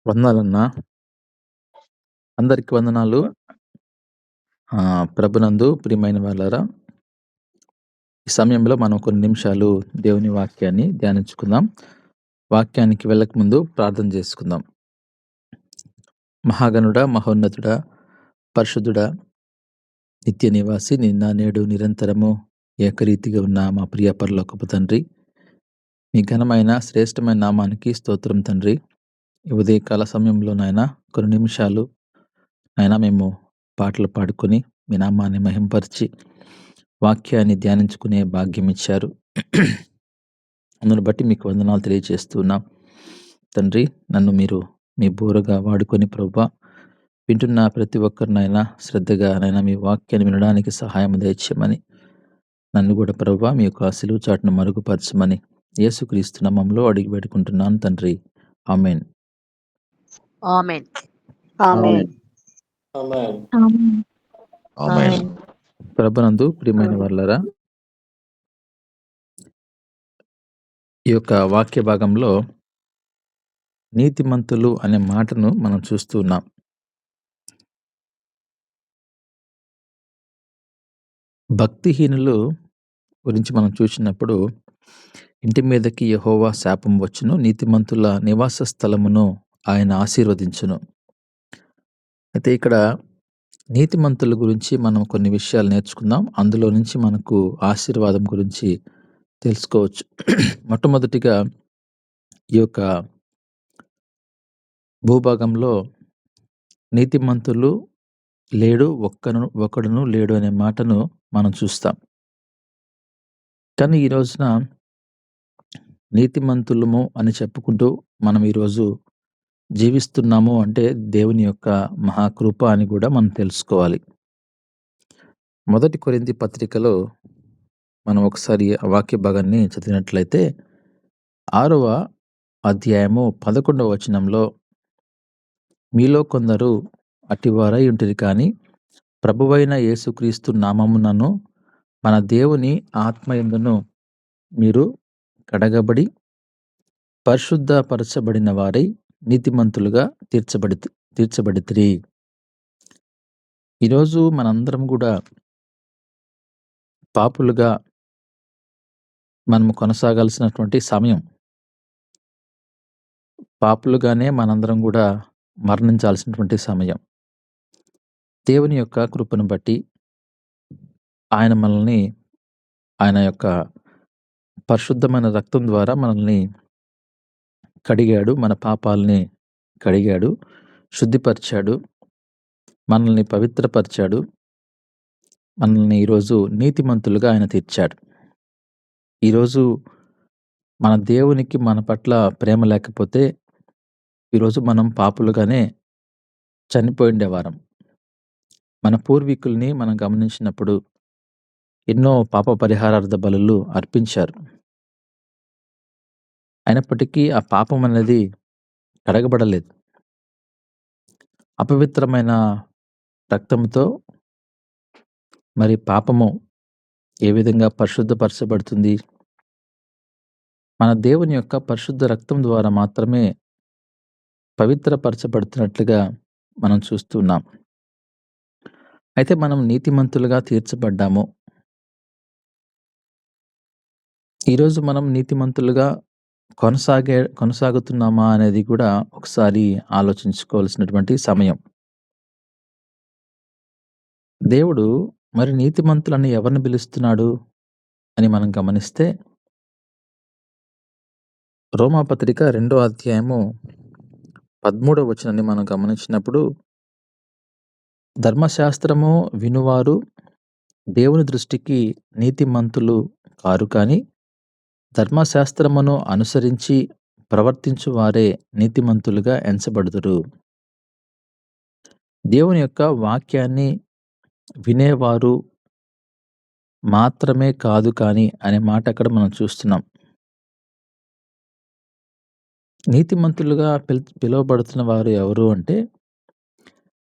వందనాలన్నా. అందరికి వందనాలు. ప్రభునందు ప్రియమైన వాళ్ళారా, ఈ సమయంలో మనం కొన్ని నిమిషాలు దేవుని వాక్యాన్ని ధ్యానించుకుందాం. వాక్యానికి వెళ్ళకముందు ప్రార్థన చేసుకుందాం. మహాగణుడా, మహోన్నతుడా, పరిశుద్ధుడా, నిత్య నివాసి, నిన్న నేడు నిరంతరము ఏకరీతిగా ఉన్న మా ప్రియ పరలోకపు తండ్రి, మీ ఘనమైన శ్రేష్టమైన నామానికి స్తోత్రం తండ్రి. ఈ ఉదయకాల సమయంలో నాయన కొన్ని నిమిషాలు నాయన మేము పాటలు పాడుకొని మీ నామాన్ని మహింపరిచి వాక్యాన్ని ధ్యానించుకునే భాగ్యం ఇచ్చారు. అందును బట్టి మీకు వందనాలు తెలియజేస్తున్నాం తండ్రి. నన్ను మీరు మీ బోరగా వాడుకొని ప్రభువా, వింటున్న ప్రతి ఒక్కరినైనా శ్రద్ధగా నైనా మీ వాక్యాన్ని వినడానికి సహాయం దయచేయమని, నన్ను కూడా ప్రభువా మీ యొక్క సిలువ చాటును మరుగుపరచమని యేసుక్రీస్తు నామములో అడిగి పెట్టుకుంటున్నాను తండ్రి. ఆమేన్. ఆమేన్. ఆమేన్. ఆమేన్. ప్రభునందు ప్రియమైన వాళ్ళారా, ఈ యొక్క వాక్య భాగంలో నీతిమంతులు అనే మాటను మనం చూస్తూ ఉన్నాం. భక్తిహీనులు గురించి మనం చూసినప్పుడు, ఇంటి మీదకి యెహోవా శాపం వచ్చును, నీతిమంతుల నివాస స్థలమును ఆయన ఆశీర్వదించును. అయితే ఇక్కడ నీతిమంతుల గురించి మనం కొన్ని విషయాలు నేర్చుకుందాం. అందులో నుంచి మనకు ఆశీర్వాదం గురించి తెలుసుకోవచ్చు. మొట్టమొదటిగా ఈ యొక్క భూభాగంలో నీతిమంతులు లేడు, ఒకడును లేడు అనే మాటను మనం చూస్తాం. కానీ ఈ రోజున నీతిమంతులము అని చెప్పుకుంటూ మనం ఈరోజు జీవిస్తున్నాము అంటే దేవుని యొక్క మహాకృప అని కూడా మనం తెలుసుకోవాలి. 1 కొరింథీ పత్రికలో మనం ఒకసారి ఆ వాక్య భాగాన్ని చదివినట్లయితే 6వ అధ్యాయము 11వ వచనంలో, మీలో కొందరు అటివారై ఉంటిరి, కానీ ప్రభువైన యేసుక్రీస్తు నామమునను మన దేవుని ఆత్మయందును మీరు కడగబడి పరిశుద్ధపరచబడిన వారై నీతిమంతులుగా తీర్చబడితిరి. ఈరోజు మనందరం కూడా పాపులుగా మనము కొనసాగాల్సినటువంటి సమయం. పాపులుగానే మనందరం కూడా మరణించాల్సినటువంటి సమయం. దేవుని యొక్క కృపను బట్టి ఆయన మనల్ని, ఆయన యొక్క పరిశుద్ధమైన రక్తం ద్వారా మనల్ని కడిగాడు, మన పాపాలని కడిగాడు, శుద్ధిపరిచాడు, మనల్ని పవిత్రపరిచాడు, మనల్ని ఈరోజు నీతిమంతులుగా ఆయన తీర్చాడు. ఈరోజు మన దేవునికి మన పట్ల ప్రేమ లేకపోతే ఈరోజు మనం పాపులుగానే చనిపోయిండేవారం. మన పూర్వీకుల్ని మనం గమనించినప్పుడు ఎన్నో పాప పరిహారార్థ బలులు అర్పించారు. అయినప్పటికీ ఆ పాపం అనేది కడగబడలేదు. అపవిత్రమైన రక్తంతో మరి పాపము ఏ విధంగా పరిశుద్ధపరచబడుతుంది? మన దేవుని యొక్క పరిశుద్ధ రక్తం ద్వారా మాత్రమే పవిత్రపరచబడుతున్నట్లుగా మనం చూస్తున్నాం. అయితే మనం నీతిమంతులుగా తీర్చబడ్డాము. ఈరోజు మనం నీతిమంతులుగా కొనసాగుతున్నామా అనేది కూడా ఒకసారి ఆలోచించుకోవాల్సినటువంటి సమయం. దేవుడు మరి నీతిమంతులని ఎవరిని పిలుస్తున్నాడు అని మనం గమనిస్తే, రోమాపత్రిక 2వ అధ్యాయము 13వ వచనాన్ని మనం గమనించినప్పుడు, ధర్మశాస్త్రము వినువారు దేవుని దృష్టికి నీతిమంతులు కారు, కానీ ధర్మశాస్త్రమును అనుసరించి ప్రవర్తించు వారే నీతిమంతులుగా ఎంచబడుదురు. దేవుని యొక్క వాక్యాన్ని వినేవారు మాత్రమే కాదు కానీ అనే మాట అక్కడ మనం చూస్తున్నాం. నీతిమంతులుగా పిలువబడుతున్న వారు ఎవరు అంటే,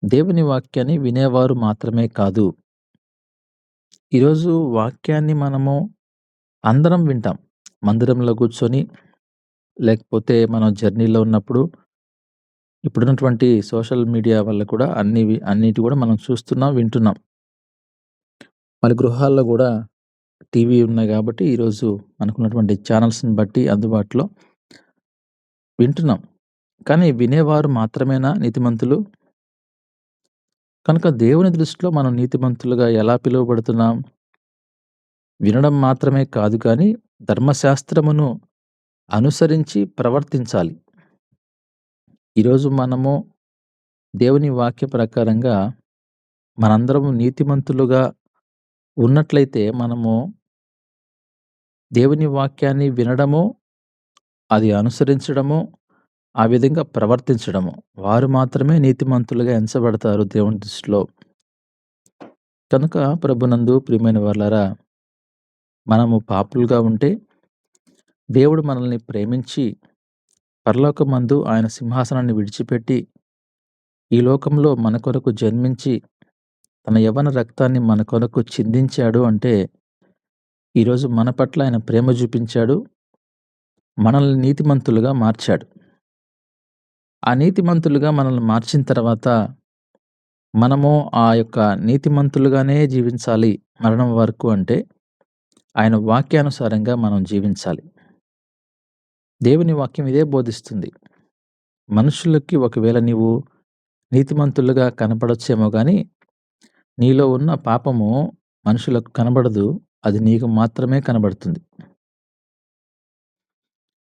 దేవుని వాక్యాన్ని వినేవారు మాత్రమే కాదు. ఈరోజు వాక్యాన్ని మనము అందరం వింటాం. మందిరంలో కూర్చొని, లేకపోతే మనం జర్నీలో ఉన్నప్పుడు, ఇప్పుడున్నటువంటి సోషల్ మీడియా వల్ల కూడా అన్నిటి కూడా మనం చూస్తున్నాం, వింటున్నాం. మరి గృహాల్లో గూడా టీవీ ఉన్నాయి గాబట్టి, ఈరోజు మనకున్నటువంటి ఛానల్స్‌ని బట్టి అందుబాటులో వింటున్నాం. కానీ వినేవారు మాత్రమేనా నీతిమంతులు? కనుక దేవుని దృష్టిలో మనం నీతిమంతులుగా ఎలా పిలువబడుతున్నాం? వినడం మాత్రమే కాదు కానీ, ధర్మశాస్త్రమును అనుసరించి ప్రవర్తించాలి. ఈరోజు మనము దేవుని వాక్య ప్రకారంగా మనందరము నీతిమంతులుగా ఉన్నట్లయితే, మనము దేవుని వాక్యాన్ని వినడము, అది అనుసరించడము, ఆ విధంగా ప్రవర్తించడము. వారు మాత్రమే నీతిమంతులుగా ఎంచబడతారు దేవుని దృష్టిలో. కనుక ప్రభునందు ప్రియమైన వారలారా, మనము పాపులుగా ఉంటే దేవుడు మనల్ని ప్రేమించి పరలోకమందు ఆయన సింహాసనాన్ని విడిచిపెట్టి ఈ లోకంలో మన కొరకు జన్మించి తన యవ్వన రక్తాన్ని మన కొరకు చిందించాడు అంటే, ఈరోజు మన పట్ల ఆయన ప్రేమ చూపించాడు. మనల్ని నీతిమంతులుగా మార్చాడు. ఆ నీతిమంతులుగా మనల్ని మార్చిన తర్వాత మనము ఆ యొక్క నీతిమంతులుగానే జీవించాలి మరణం వరకు అంటే, ఆయన వాక్యానుసారంగా మనం జీవించాలి. దేవుని వాక్యం ఇదే బోధిస్తుంది. మనుషులకి ఒకవేళ నీవు నీతిమంతులుగా కనపడొచ్చేమో గానీ, నీలో ఉన్న పాపము మనుషులకు కనబడదు. అది నీకు మాత్రమే కనబడుతుంది.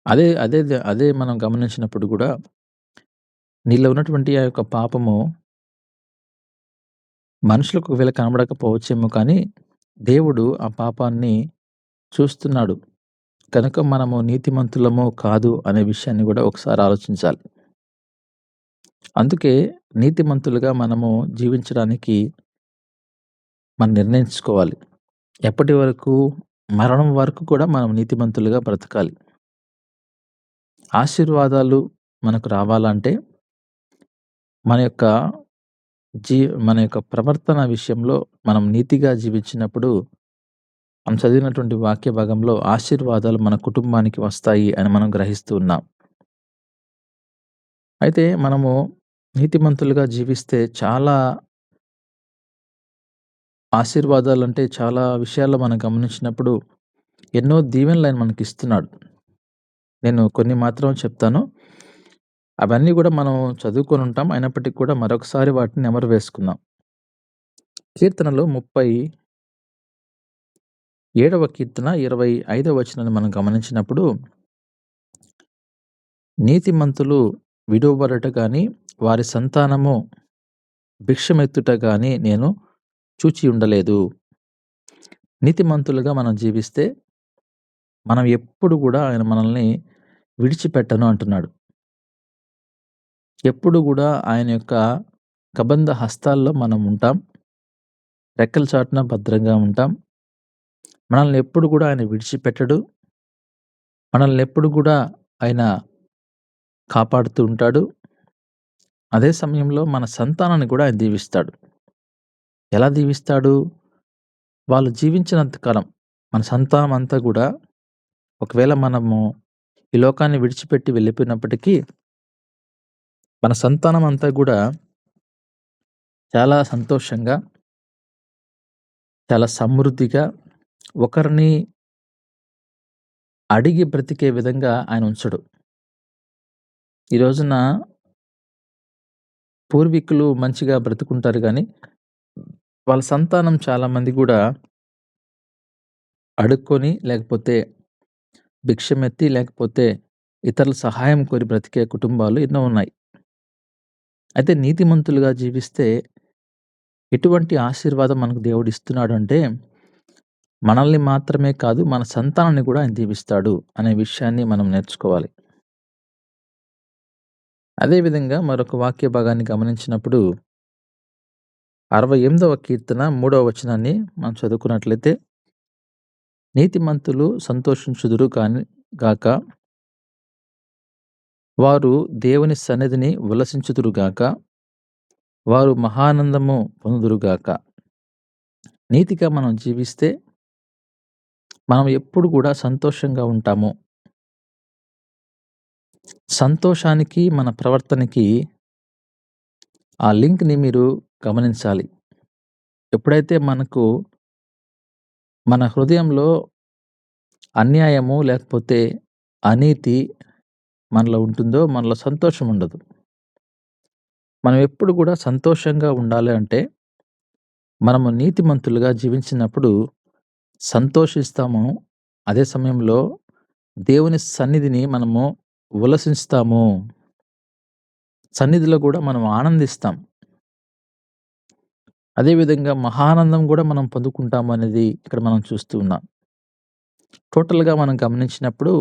అదే అదే అదే మనం గమనించినప్పుడు గూడా, నీలో ఉన్నటువంటి ఆ యొక్క పాపము మనుషులకు ఒకవేళ కనబడకపోవచ్చేమో కానీ, దేవుడు ఆ పాపాన్ని చూస్తున్నాడు. కనుక మనము నీతిమంతులమో కాదు అనే విషయాన్ని గూడా ఒకసారి ఆలోచించాలి. అందుకే నీతిమంతులుగా మనము జీవించడానికి మనం నిర్ణయించుకోవాలి. ఎప్పటి వరకు? మరణం వరకు కూడా మనం నీతిమంతులుగా బ్రతకాలి. ఆశీర్వాదాలు మనకు రావాలంటే మన యొక్క మన యొక్క ప్రవర్తన విషయంలో మనం నీతిగా జీవించినప్పుడు, మనం చదివినటువంటి వాక్య భాగంలో ఆశీర్వాదాలు మన కుటుంబానికి వస్తాయి అని మనం గ్రహిస్తూ ఉన్నాం. అయితే మనము నీతిమంతులుగా జీవిస్తే చాలా ఆశీర్వాదాలంటే చాలా విషయాల్లో మనం గమనించినప్పుడు ఎన్నో దీవెనలు ఆయన మనకిస్తున్నాడు. నేను కొన్ని మాత్రం చెప్తాను. అవన్నీ గూడా మనం చదువుకొనుంటాం. అయినప్పటికి కూడా మరొకసారి వాటిని నెమరు వేసుకుందాం. కీర్తనలు 37వ కీర్తన 25వ వచనాన్ని మనం గమనించినప్పుడు, నీతిమంతులు విడువబడుట గాని, వారి సంతానము భిక్షమెత్తుట గాని నేను చూచి ఉండలేదు. నీతిమంతులుగా మనం జీవిస్తే, మనం ఎప్పుడు గూడా ఆయన మనల్ని విడిచిపెట్టను అంటున్నాడు. ఎప్పుడు గూడా ఆయన యొక్క కబంధ హస్తాల్లో మనం ఉంటాం. రెక్కల చాటున భద్రంగా ఉంటాం. మనల్ని ఎప్పుడు గూడా ఆయన విడిచిపెట్టడు. మనల్ని ఎప్పుడు గూడా ఆయన కాపాడుతూ ఉంటాడు. అదే సమయంలో మన సంతానాన్ని గూడా ఆయన దీవిస్తాడు. ఎలా దీవిస్తాడు? వాళ్ళు జీవించినంత కాలం మన సంతానం అంతా గూడా, ఒకవేళ మనము ఈ లోకాన్ని విడిచిపెట్టి వెళ్ళిపోయినప్పటికీ, మన సంతానం అంతా గూడా చాలా సంతోషంగా, చాలా సమృద్ధిగా, ఒకరిని అడిగి బ్రతికే విధంగా ఆయన ఉంచడు. ఈ రోజున పూర్వీకులు మంచిగా బ్రతుకుంటారు గానీ, వాళ్ళ సంతానం చాలామంది గూడా అడుక్కొని, లేకపోతే భిక్షమెత్తి, లేకపోతే ఇతరుల సహాయం కోరి బ్రతికే కుటుంబాలు ఎన్నో ఉన్నాయి. అయితే నీతిమంతులుగా జీవిస్తే ఎటువంటి ఆశీర్వాదం మనకు దేవుడిస్తున్నాడు అంటే, మనల్ని మాత్రమే కాదు, మన సంతానాన్ని గూడా ఆయన దీవిస్తాడు అనే విషయాన్ని మనం నేర్చుకోవాలి. అదే విధంగా మరొక వాక్య భాగాన్ని గమనించినప్పుడు, 68వ కీర్తన 3వ వచనాన్ని మనం చదువుకున్నట్లయితే, నీతిమంతులు సంతోషించుదురు గాక, వారు దేవుని సన్నిధిని ఉల్లసించుదురు గాక, వారు మహానందము పొందుదురు గాక. నీతిగా మనం జీవిస్తే, మనం ఎప్పుడు గూడా సంతోషంగా ఉంటాము. సంతోషానికి, మన ప్రవర్తనకి ఆ లింక్‌ని మీరు గమనించాలి. ఎప్పుడైతే మన హృదయంలో అన్యాయము లేకపోతే అనీతి మనలో ఉంటుందో మనలో సంతోషం ఉండదు. మనం ఎప్పుడు కూడా సంతోషంగా ఉండాలి అంటే మనము నీతిమంతులుగా జీవించినప్పుడు సంతోషిస్తాము. అదే సమయంలో దేవుని సన్నిధిని మనము ఉల్లసిస్తాము. సన్నిధిలో గూడా మనం ఆనందిస్తాం. అదే విధంగా మహానందం గూడా మనం పొందుకుంటాము అనేది ఇక్కడ మనం చూస్తూ ఉన్నాం. టోటల్‌గా మనం గమనించినప్పుడు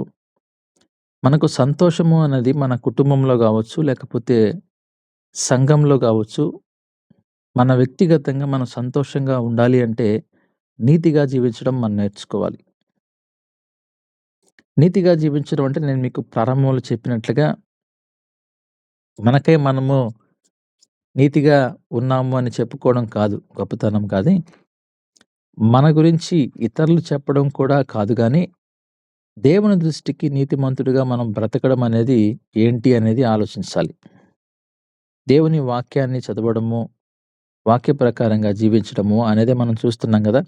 మనకు సంతోషము అనేది మన కుటుంబంలో గావచ్చు, లేకపోతే సంఘంలో గావచ్చు, మన వ్యక్తిగతంగా మనం సంతోషంగా ఉండాలి అంటే నీతిగా జీవించడం మనం నేర్చుకోవాలి. నీతిగా జీవించడం అంటే నేను మీకు ప్రారంభంలో చెప్పినట్లుగా మనకై మనము నీతిగా ఉన్నాము అని చెప్పుకోవడం కాదు గొప్పతనం గానీ, మన గురించి ఇతరులు చెప్పడం కూడా కాదు గానీ, దేవుని దృష్టికి నీతిమంతుడిగా మనం బ్రతకడం అనేది ఏంటి అనేది ఆలోచించాలి. దేవుని వాక్యాన్ని చదవడము, వాక్య ప్రకారంగా జీవించడము అనేదే మనం చూస్తున్నాం గదా!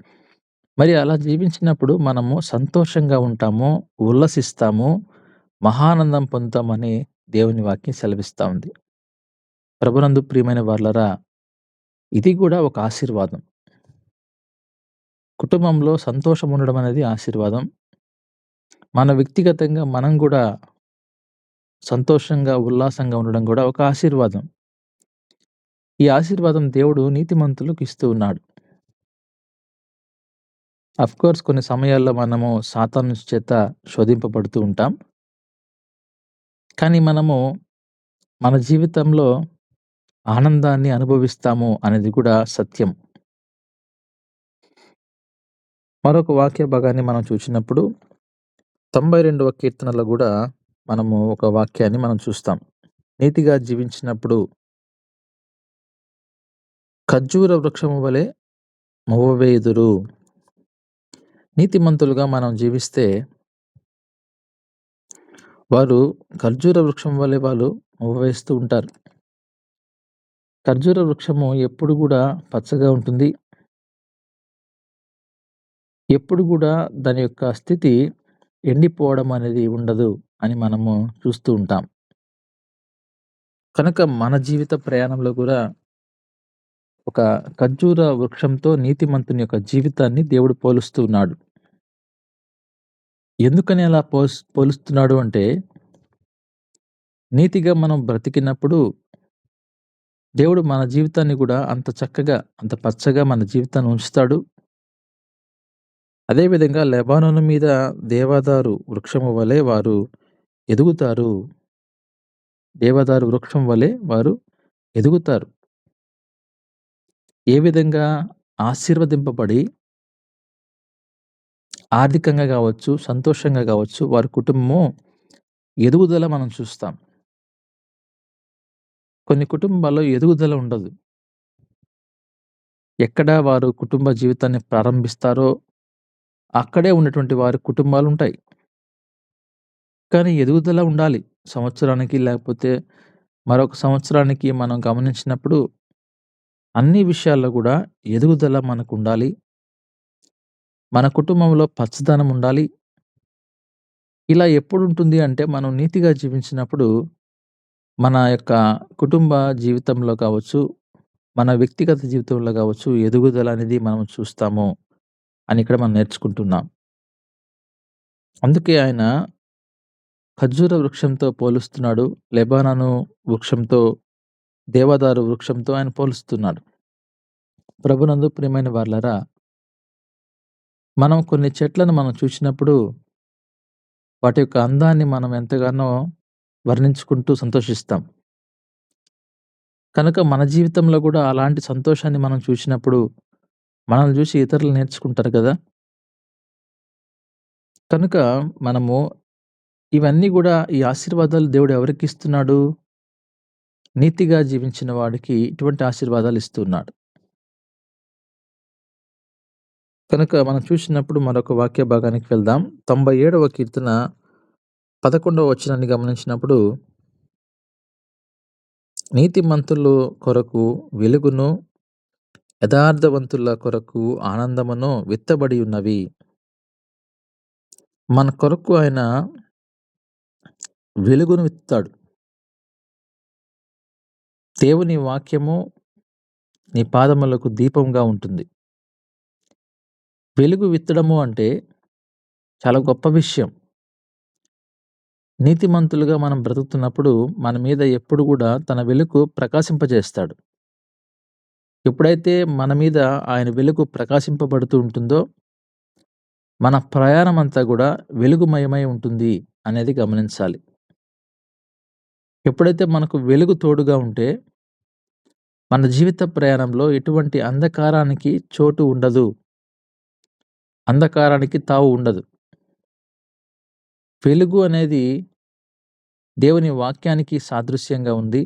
మరి అలా జీవించినప్పుడు మనము సంతోషంగా ఉంటాము, ఉల్లసిస్తాము, మహానందం పొందుతామని దేవుని వాక్యం సెలవిస్తా ఉంది. ప్రభునందు ప్రియమైన వార్లారా, ఇది గూడా ఒక ఆశీర్వాదం. కుటుంబంలో సంతోషం ఉండడం అనేది ఆశీర్వాదం. మన వ్యక్తిగతంగా మనం గూడా సంతోషంగా, ఉల్లాసంగా ఉండడం గూడా ఒక ఆశీర్వాదం. ఈ ఆశీర్వాదం దేవుడు నీతిమంతులకు ఇస్తూ ఉన్నాడు. అఫ్‌కోర్స్ కొన్ని సమయాల్లో మనము సాతాను చేత శోధింపబడుతూ ఉంటాం. కానీ మనము మన జీవితంలో ఆనందాన్ని అనుభవిస్తాము అనేది కూడా సత్యం. మరొక వాక్య భాగాన్ని మనం చూసినప్పుడు 92వ కీర్తనలో గూడా మనము ఒక వాక్యాన్ని మనం చూస్తాం. నీతిగా జీవించినప్పుడు ఖర్జూర వృక్షము వలె మొవ్వవేయుదురు. నీతిమంతులుగా మనం జీవిస్తే వారు ఖర్జూర వృక్షం వలె వాళ్ళు మొవ్వవేస్తూ ఉంటారు. ఖర్జూర వృక్షము ఎప్పుడు గూడా పచ్చగా ఉంటుంది. ఎప్పుడు గూడా దాని యొక్క స్థితి ఎండిపోవడం అనేది ఉండదు అని మనము చూస్తూ ఉంటాం. కనుక మన జీవిత ప్రయాణంలో గూడా ఒక ఖర్జూర వృక్షంతో నీతిమంతుని యొక్క జీవితాన్ని దేవుడు పోలుస్తూ ఉన్నాడు. ఎందుకని అలా పోలుస్తున్నాడు అంటే, నీతిగా మనం బ్రతికినప్పుడు దేవుడు మన జీవితాన్ని గూడా అంత చక్కగా, అంత పచ్చగా మన జీవితాన్ని ఉంచుతాడు. అదే విధంగా లెబానోను మీద దేవదారు వృక్షము వలె వారు ఎదుగుతారు. దేవదారు వృక్షం వలె వారు ఎదుగుతారు. ఏ విధంగా ఆశీర్వదింపబడి ఆర్థికంగా గావచ్చు, సంతోషంగా గావచ్చు, వారి కుటుంబము ఎదుగుదల మనం చూస్తాం. కొన్ని కుటుంబాల్లో ఎదుగుదల ఉండదు. ఎక్కడ వారు కుటుంబ జీవితాన్ని ప్రారంభిస్తారో, అక్కడే ఉన్నటువంటి వారి కుటుంబాలుంటాయి. కానీ ఎదుగుదల ఉండాలి. సంవత్సరానికి లేకపోతే మరొక సంవత్సరానికి మనం గమనించినప్పుడు అన్ని విషయాల్లో గూడా ఎదుగుదల మనకుండాలి. మన కుటుంబంలో పచ్చదనం ఉండాలి. ఇలా ఎప్పుడుంటుంది అంటే మనం నీతిగా జీవించినప్పుడు మన యొక్క కుటుంబ జీవితంలో కావచ్చు, మన వ్యక్తిగత జీవితంలో కావచ్చు ఎదుగుదల అనేది మనం చూస్తాము అని ఇక్కడ మనం నేర్చుకుంటున్నాం. అందుకే ఆయన ఖర్జూర వృక్షంతో పోలుస్తున్నాడు. లెబానోను వృక్షంతో, దేవదారు వృక్షంతో ఆయన పోలుస్తున్నాడు. ప్రభునందు ప్రియమైన వారలారా, మనం కొన్ని చెట్లను మనం చూసినప్పుడు వాటి యొక్క అందాన్ని మనం ఎంతగానో వర్ణించుకుంటూ సంతోషిస్తాం. కనుక మన జీవితంలో కూడా అలాంటి సంతోషాన్ని మనం చూసినప్పుడు మనల్ని చూసి ఇతరులు నేర్చుకుంటారు కదా! కనుక మనము ఇవన్నీ గూడా ఈ ఆశీర్వాదాలు దేవుడు ఎవరికిస్తున్నాడు? నీతిగా జీవించిన వాడికి ఇటువంటి ఆశీర్వాదాలు ఇస్తున్నాడు. కనుక మనం చూసినప్పుడు మరొక వాక్య భాగానికి వెళ్దాం. 97వ కీర్తన 11వ వచనాన్ని గమనించినప్పుడు నీతిమంతులు కొరకు వెలుగును, యథార్థవంతుల కొరకు ఆనందమును విత్తబడి ఉన్నవి. మన కొరకు ఆయన వెలుగును విత్తుతాడు. దేవుని వాక్యము నీ పాదములకు దీపంగా ఉంటుంది. వెలుగు విత్తడము అంటే చాలా గొప్ప విషయం. నీతిమంతులుగా మనం బ్రతుకుతున్నప్పుడు మన మీద ఎప్పుడు కూడా తన వెలుగు ప్రకాశింపజేస్తాడు. ఎప్పుడైతే మన మీద ఆయన వెలుగు ప్రకాశింపబడుతూ ఉంటుందో, మన ప్రయాణం అంతా కూడా వెలుగుమయమై ఉంటుంది అనేది గమనించాలి. ఎప్పుడైతే మనకు వెలుగు తోడుగా ఉంటే, మన జీవిత ప్రయాణంలో ఎటువంటి అంధకారానికి చోటు ఉండదు. అంధకారానికి తావు ఉండదు. వెలుగు అనేది దేవుని వాక్యానికి సాదృశ్యంగా ఉంది.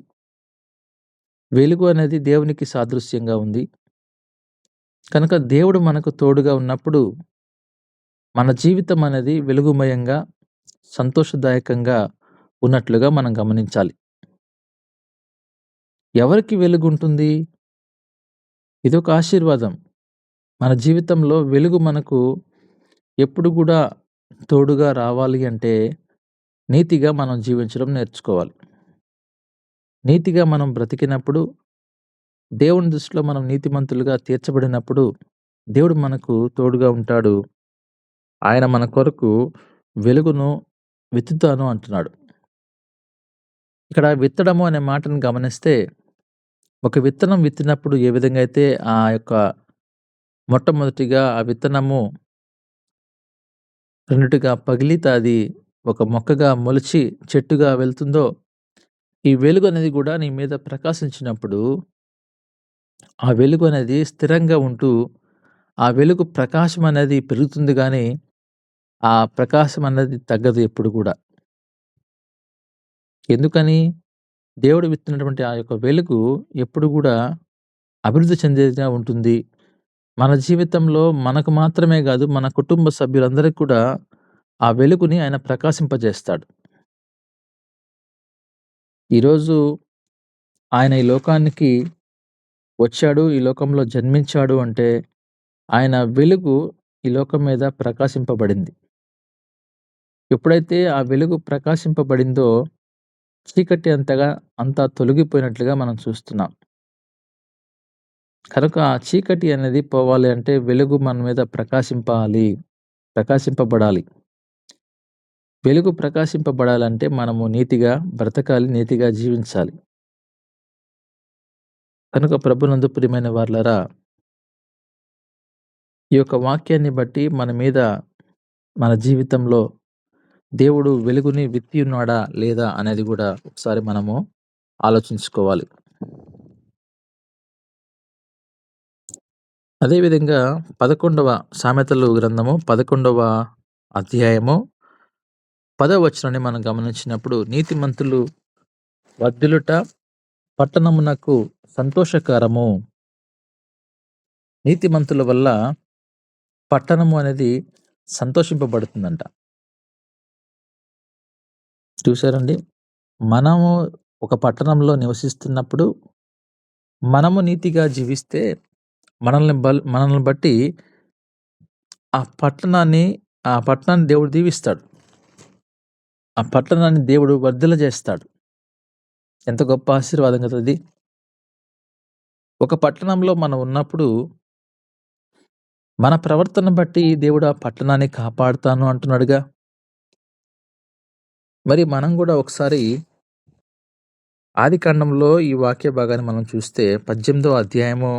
వెలుగు అనేది దేవునికి సాదృశ్యంగా ఉంది. కనుక దేవుడు మనకు తోడుగా ఉన్నప్పుడు మన జీవితం అనేది వెలుగుమయంగా, సంతోషదాయకంగా ఉన్నట్లుగా మనం గమనించాలి. ఎవరికి వెలుగుంటుంది? ఇదొక ఆశీర్వాదం. మన జీవితంలో వెలుగు మనకు ఎప్పుడు కూడా తోడుగా రావాలి అంటే నీతిగా మనం జీవించడం నేర్చుకోవాలి. నీతిగా మనం బ్రతికినప్పుడు, దేవుని దృష్టిలో మనం నీతిమంతులుగా తీర్చబడినప్పుడు దేవుడు మనకు తోడుగా ఉంటాడు. ఆయన మన కొరకు వెలుగును విత్తుతాను అంటున్నాడు. ఇక్కడ విత్తడము అనే మాటను గమనిస్తే, ఒక విత్తనం విత్తినప్పుడు ఏ విధంగా అయితే ఆ యొక్క మొట్టమొదటిగా ఆ విత్తనము రెండిటిగా పగిలితే అది ఒక మొక్కగా మొలిచి చెట్టుగా వెళ్తుందో, ఈ వెలుగు అనేది కూడా నీ మీద ప్రకాశించినప్పుడు, ఆ వెలుగు అనేది స్థిరంగా ఉంటూ, ఆ వెలుగు ప్రకాశం అనేది పెరుగుతుంది గానీ, ఆ ప్రకాశం అనేది తగ్గదు ఎప్పుడు కూడా. ఎందుకని? దేవుడు విత్తినటువంటి ఆ యొక్క వెలుగు ఎప్పుడు గూడా అభివృద్ధి చెందేదిగా ఉంటుంది. మన జీవితంలో మనకు మాత్రమే గాదు, మన కుటుంబ సభ్యులందరికి కూడా ఆ వెలుగుని ఆయన ప్రకాశింపజేస్తాడు. ఈరోజు ఆయన ఈ లోకానికి వచ్చాడు, ఈ లోకంలో జన్మించాడు అంటే, ఆయన వెలుగు ఈ లోకం మీద ప్రకాశింపబడింది. ఎప్పుడైతే ఆ వెలుగు ప్రకాశింపబడిందో, చీకటి అంతా తొలగిపోయినట్లుగా మనం చూస్తున్నాం. కనుక ఆ చీకటి అనేది పోవాలి అంటే వెలుగు మన మీద ప్రకాశింపబడాలి. వెలుగు ప్రకాశింపబడాలంటే మనము నీతిగా బ్రతకాలి, నీతిగా జీవించాలి. కనుక ప్రభునందు ప్రియమైన వారలారా, ఈ యొక్క వాక్యాన్ని బట్టి మన మీద, మన జీవితంలో దేవుడు వెలుగుని విత్తి ఉన్నాడా లేదా అనేది కూడా ఒకసారి మనము ఆలోచించుకోవాలి. అదేవిధంగా 11వ సామెతలు గ్రంథము 11వ అధ్యాయము 10వ వచనాన్ని మనం గమనించినప్పుడు, నీతిమంతులు వర్ధిల్లుట పట్టణమునకు సంతోషకరము. నీతిమంతుల వల్ల పట్టణము అనేది సంతోషింపబడుతుందంట. చూసారండి? మనము ఒక పట్టణంలో నివసిస్తున్నప్పుడు, మనము నీతిగా జీవిస్తే మనల్ని బట్టి ఆ పట్టణాన్ని దేవుడు దీవిస్తాడు. ఆ పట్టణాన్ని దేవుడు వర్ధిల్లజేస్తాడు. ఎంత గొప్ప ఆశీర్వాదం కదా అది! ఒక పట్టణంలో మనం ఉన్నప్పుడు, మన ప్రవర్తన బట్టి దేవుడు ఆ పట్టణాన్ని కాపాడుతాను అంటున్నాడుగా. మరి మనం కూడా ఒకసారి ఆదికాండంలో ఈ వాక్య భాగాన్ని మనం చూస్తే 18వ అధ్యాయము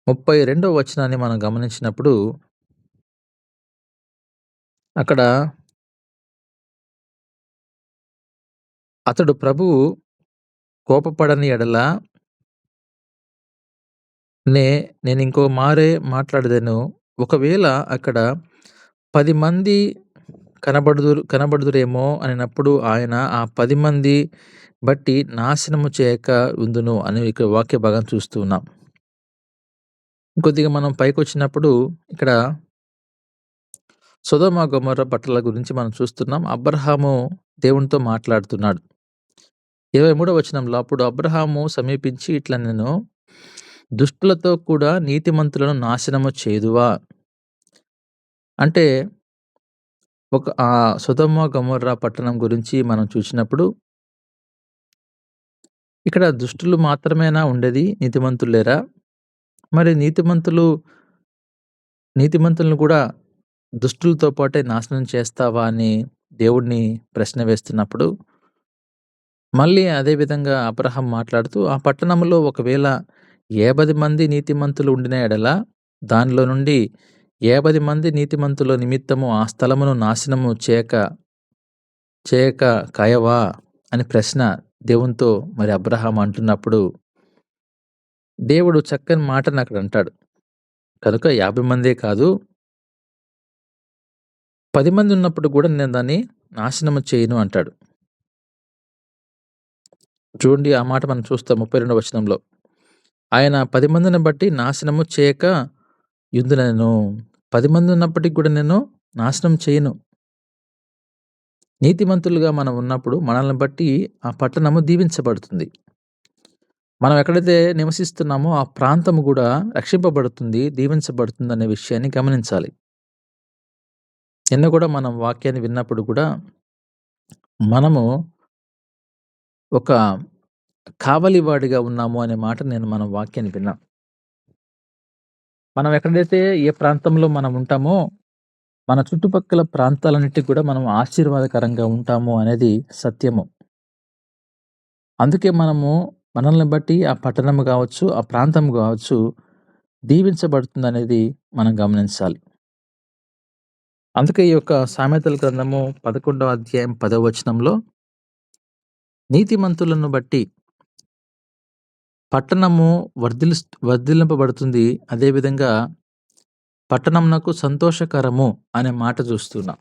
32వ వచనాన్ని మనం గమనించినప్పుడు, అక్కడ అతడు ప్రభువు కోపపడని ఎడల నేనింకో మారే మాట్లాడెదను. ఒకవేళ అక్కడ 10 మంది కనబడుదురేమో అనినప్పుడు ఆయన ఆ 10 మంది బట్టి నాశనము చేయక ఉందును అని ఇక్కడ వాక్య భాగం చూస్తూ ఉన్నాం. కొద్దిగా మనం పైకొచ్చినప్పుడు ఇక్కడ సొదొమ గొమొర్రా పట్టణాల గురించి మనం చూస్తున్నాం. అబ్రాహాము దేవునితో మాట్లాడుతున్నాడు. 23వ వచనంలో అప్పుడు అబ్రహాము సమీపించి ఇట్లా నేను దుష్టులతో కూడా నీతిమంతులను నాశనము చేదువా? అంటే సొదొమ గొమొర్రా పట్టణం గురించి మనం చూసినప్పుడు ఇక్కడ దుష్టులు మాత్రమేనా ఉండేది? నీతిమంతులు లేరా? మరి నీతిమంతులను కూడా దుష్టులతో పాటే నాశనం చేస్తావా అని దేవుడిని ప్రశ్న వేస్తున్నప్పుడు, మళ్ళీ అదే విధంగా అబ్రహాం మాట్లాడుతూ, ఆ పట్టణంలో ఒకవేళ 50 మంది నీతిమంతులు ఉండిన ఎడల, దానిలో నుండి 50 మంది నీతిమంతుల నిమిత్తము ఆ స్థలమును నాశనము చేయక కాయవా? అని ప్రశ్న దేవునితో మరి అబ్రహాం అంటున్నప్పుడు, దేవుడు చక్కని మాటను అక్కడ అంటాడు. కనుక 50 మందే కాదు, 10 మంది ఉన్నప్పుడు కూడా నేను దాన్ని నాశనము చేయను అంటాడు. చూడండి ఆ మాట మనం చూస్తాం 32వ వచనంలో. ఆయన 10 మందిని బట్టి నాశనము చేయక యుందునెను. 10 మంది ఉన్నప్పటికి కూడా నేను నాశనం చేయను. నీతిమంతులుగా మనం ఉన్నప్పుడు మనల్ని బట్టి ఆ పట్టణము దీవించబడుతుంది. మనం ఎక్కడైతే నివసిస్తున్నామో ఆ ప్రాంతము కూడా రక్షింపబడుతుంది, దీవించబడుతుందనే విషయాన్ని గమనించాలి. నిన్న కూడా మనం వాక్యాన్ని విన్నప్పుడు కూడా మనము ఒక కావలివాడిగా ఉన్నాము అనే మాట మనం వాక్యాన్ని విన్నాం. మనం ఎక్కడైతే ఏ ప్రాంతంలో మనం ఉంటామో, మన చుట్టుపక్కల ప్రాంతాలన్నిటికి కూడా మనం ఆశీర్వాదకరంగా ఉంటాము అనేది సత్యము. అందుకే మనల్ని బట్టి ఆ పట్టణం కావచ్చు, ఆ ప్రాంతం కావచ్చు దీవించబడుతుందనేది మనం గమనించాలి. అందుకే ఈ యొక్క సామెతల గ్రంథము 11వ అధ్యాయం 10వ వచనంలో, నీతిమంతులను బట్టి పట్టణము వర్ధిల్లింపబడుతుంది. అదేవిధంగా పట్టణమునకు సంతోషకరము అనే మాట చూస్తున్నాం.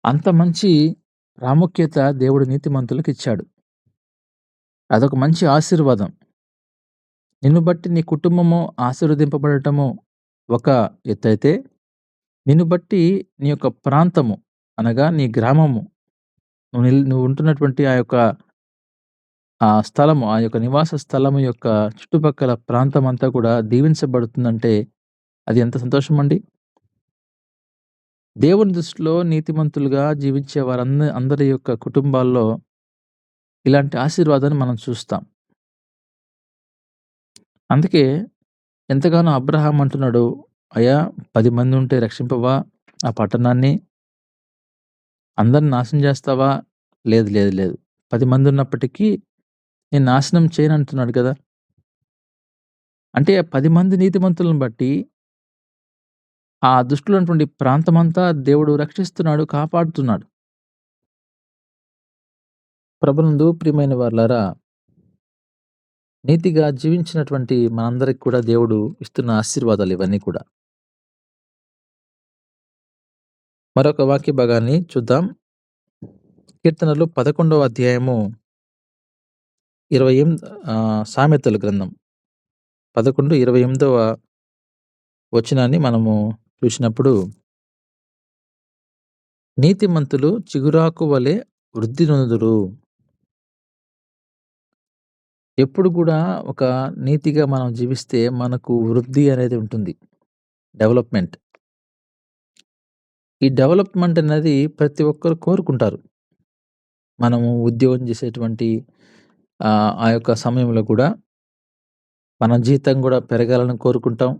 అంత మంచి ప్రాముఖ్యత దేవుడు నీతిమంతులకు ఇచ్చాడు. అదొక మంచి ఆశీర్వాదం. నిన్ను బట్టి నీ కుటుంబము ఆశీర్వదింపబడటము ఒక ఎత్తైతే, నిన్ను బట్టి నీ యొక్క ప్రాంతము అనగా నీ గ్రామము, నువ్వు ఉంటున్నటువంటి ఆ స్థలము, ఆ యొక్క నివాస స్థలము యొక్క చుట్టుపక్కల ప్రాంతం అంతా కూడా దీవించబడుతుందంటే అది ఎంత సంతోషమండి. దేవుని దృష్టిలో నీతిమంతులుగా జీవించే అందరి యొక్క కుటుంబాల్లో ఇలాంటి ఆశీర్వాదాన్ని మనం చూస్తాం. అందుకే ఎంతగానో అబ్రహాం అంటున్నాడు, అయ్యా 10 మంది ఉంటే రక్షింపవా ఆ పట్టణాన్ని? అందరిని నాశనం చేస్తావా? లేదు లేదు లేదు, 10 మంది ఉన్నప్పటికీ నేను నాశనం చేయను అంటున్నాడు కదా. అంటే 10 మంది నీతిమంతులను బట్టి ఆ దుష్టులైనటువంటి ప్రాంతమంతా దేవుడు రక్షిస్తున్నాడు, కాపాడుతున్నాడు. ప్రభునందు ప్రియమైన వారలారా, నీతిగా జీవించినటువంటి మనందరికి కూడా దేవుడు ఇస్తున్న ఆశీర్వాదాలు ఇవన్నీ కూడా. మరొక వాక్య భాగాన్ని చూద్దాం. కీర్తనలు 11వ అధ్యాయము 28 సామెతల గ్రంథం 11:28 వచనాన్ని మనము చూసినప్పుడు, నీతిమంతులు చిగురాకు వలె వృద్ధి నొందుదురు. ఎప్పుడు కూడా ఒక నీతిగా మనం జీవిస్తే మనకు వృద్ధి అనేది ఉంటుంది, డెవలప్మెంట్. ఈ డెవలప్మెంట్ అనేది ప్రతి ఒక్కరు కోరుకుంటారు. మనము ఉద్యోగం చేసేటువంటి ఆ యొక్క సమయంలో కూడా మన జీతం కూడా పెరగాలని కోరుకుంటాం.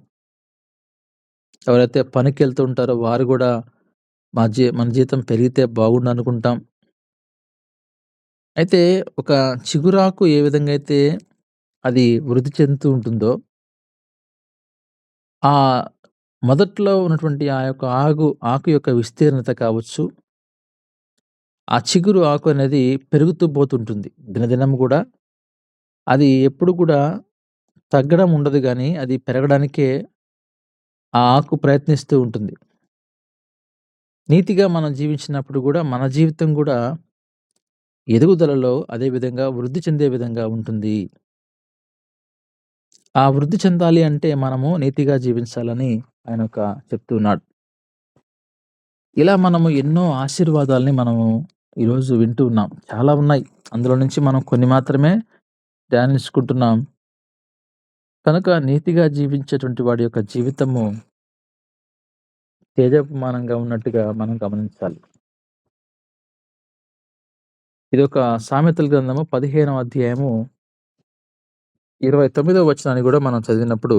ఎవరైతే పనికి వెళ్తూ ఉంటారో వారు కూడా మన జీతం పెరిగితే బాగుండు అనుకుంటాం. అయితే ఒక చిగురాకు ఏ విధంగా అయితే అది వృద్ధి చెందుతూ ఉంటుందో, ఆ మొదట్లో ఉన్నటువంటి ఆ యొక్క ఆకు యొక్క విస్తీర్ణత కావచ్చు, ఆ చిగురు ఆకు అనేది పెరుగుతూ పోతుంటుంది. దినదినం కూడా అది ఎప్పుడు కూడా తగ్గడం ఉండదు గానీ, అది పెరగడానికే ఆ ఆకు ప్రయత్నిస్తూ ఉంటుంది. నీతిగా మనం జీవించినప్పుడు గూడా, మన జీవితం గూడా ఎదుగుదలలో అదే విధంగా వృద్ధి చెందే విధంగా ఉంటుంది. ఆ వృద్ధి చెందాలి అంటే మనము నీతిగా జీవించాలని ఆయన చెప్తూ ఉన్నాడు. ఇలా మనము ఎన్నో ఆశీర్వాదాల్ని మనము ఈరోజు వింటూ ఉన్నాం. చాలా ఉన్నాయి. అందులో నుంచి మనం కొన్ని మాత్రమే ధ్యానించుకుంటున్నాం. కనుక నీతిగా జీవించేటువంటి వాడి యొక్క జీవితము తేజోపమానంగా ఉన్నట్టుగా మనం గమనించాలి. ఇదొక సామెతల గ్రంథము 15వ అధ్యాయము 29వ వచనాన్ని గూడా మనం చదివినప్పుడు,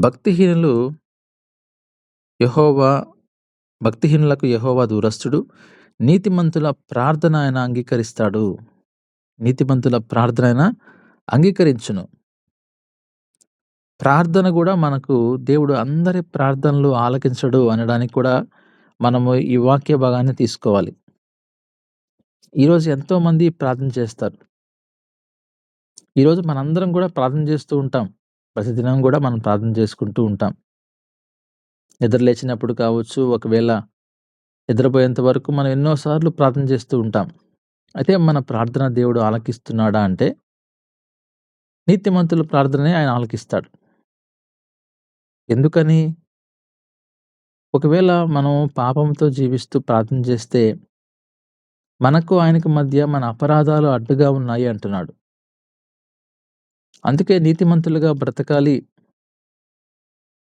భక్తిహీనులు యెహోవా భక్తిహీనులకు యెహోవా దూరస్తుడు. నీతిమంతుల ప్రార్థన ఆయన అంగీకరిస్తాడు. నీతిమంతుల ప్రార్థన ఆయన అంగీకరించును. ప్రార్థన గూడా మనకు దేవుడు అందరి ప్రార్థనలు ఆలకించడు అనడానికి కూడా మనము ఈ వాక్య భాగాన్ని తీసుకోవాలి. ఈరోజు ఎంతోమంది ప్రార్థన చేస్తారు. ఈరోజు మనందరం గూడా ప్రార్థన చేస్తూ ఉంటాం. ప్రతిదినం గూడా మనం ప్రార్థన చేసుకుంటూ ఉంటాం. నిద్ర లేచినప్పుడు కావచ్చు, ఒకవేళ నిద్రపోయేంత వరకు మనం ఎన్నో సార్లు ప్రార్థన చేస్తూ ఉంటాం. అయితే మన ప్రార్థన దేవుడు ఆలకిస్తున్నాడా అంటే, నీతిమంతుల ప్రార్థననే ఆయన ఆలకిస్తాడు. ఎందుకని? ఒకవేళ మనం పాపంతో జీవిస్తూ ప్రార్థన చేస్తే, మనకు ఆయనకు మధ్య మన అపరాధాలు అడ్డుగా ఉన్నాయి అంటున్నాడు. అందుకే నీతిమంతులుగా బ్రతకాలి.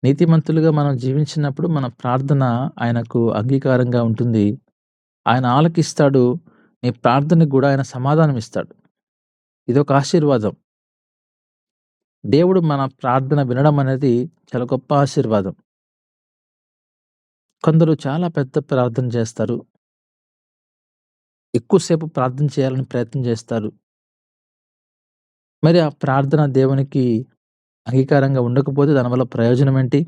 నీతిమంతులుగా మనం జీవించినప్పుడు మన ప్రార్థన ఆయనకు అంగీకారంగా ఉంటుంది. ఆయన ఆలకిస్తాడు. నీ ప్రార్థనకు గూడా ఆయన సమాధానం ఇస్తాడు. ఇదొక ఆశీర్వాదం. దేవుడు మన ప్రార్థన వినడం అనేది చాలా గొప్ప ఆశీర్వాదం. కొందరు చాలా పెద్ద ప్రార్థన చేస్తారు. ఎక్కువ సేపు ప్రార్థన చేయాలని ప్రయత్నం చేస్తారు. మరి ఆ ప్రార్థన దేవునికి అంగీకారంగా ఉండకపోతే దానివల్ల ప్రయోజనం ఏంటి?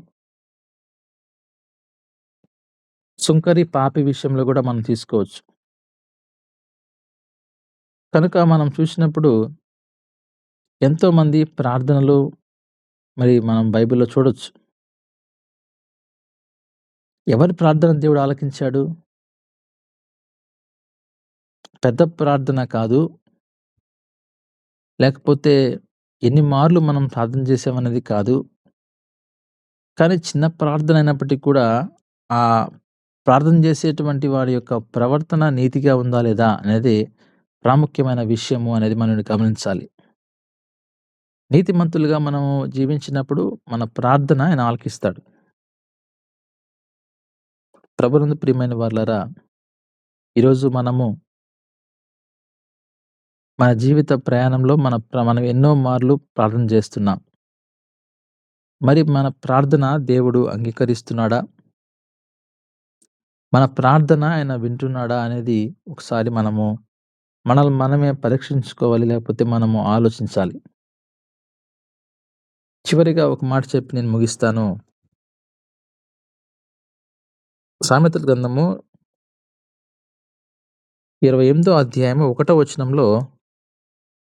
సుంకరి, పాపి విషయంలో గూడా మనం తీసుకోవచ్చు. కనుక మనం చూసినప్పుడు ఎంతోమంది ప్రార్థనలు మరి మనం బైబిల్‌లో చూడొచ్చు. ఎవరి ప్రార్థన దేవుడు ఆలకించాడు? పెద్ద ప్రార్థన కాదు. లేకపోతే ఎన్ని మార్లు మనం ప్రార్థన చేసామనేది కాదు. కానీ చిన్న ప్రార్థన అయినప్పటికీ కూడా, ఆ ప్రార్థన చేసేటువంటి వాడి యొక్క ప్రవర్తన నీతిగా ఉందా లేదా అనేది ప్రాముఖ్యమైన విషయము అనేది మనం గమనించాలి. నీతిమంతులుగా మనము జీవించినప్పుడు మన ప్రార్థన ఆయన ఆలకిస్తాడు. ప్రభునందు ప్రియమైన వారలారా, ఈరోజు మనము మన జీవిత ప్రయాణంలో మనం ఎన్నో మార్లు ప్రార్థన చేస్తున్నాం. మరి మన ప్రార్థన దేవుడు అంగీకరిస్తున్నాడా? మన ప్రార్థన ఆయన వింటున్నాడా అనేది ఒకసారి మనల్ని మనమే పరీక్షించుకోవాలి. లేకపోతే మనము ఆలోచించాలి. చివరిగా ఒక మాట చెప్పి నేను ముగిస్తాను. సామెతల గ్రంథము 28వ అధ్యాయము 1వ వచనంలో,